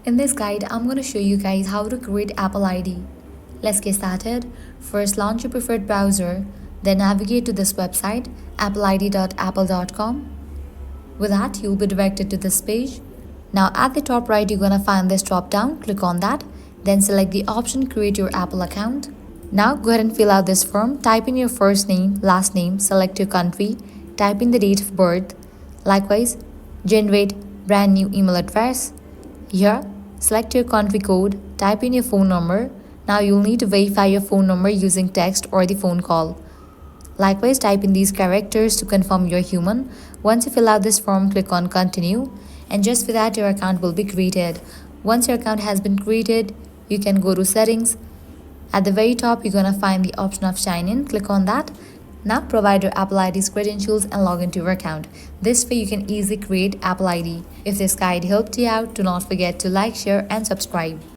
In this guide, I'm going to show you guys how to create Apple ID. Let's get started. First, launch your preferred browser, then navigate to this website, appleid.apple.com. With that, you'll be directed to this page. Now at the top right, you're going to find this drop down. Click on that, then select the option Create Your Apple Account. Now go ahead and fill out this form. Type in your first name, last name, select your country, type in the date of birth. Likewise, generate brand new email address. Here, select your country code, type in your phone number. Now you'll need to verify your phone number using text or the phone call. Likewise, type in these characters to confirm you're human. Once you fill out this form, click on Continue. And just for that, your account will be created. Once your account has been created, you can go to Settings. At the very top, you're going to find the option of Sign In. Click on that. Now provide your Apple ID's credentials and log into your account. This way you can easily create Apple ID. If this guide helped you out, do not forget to like, share and subscribe.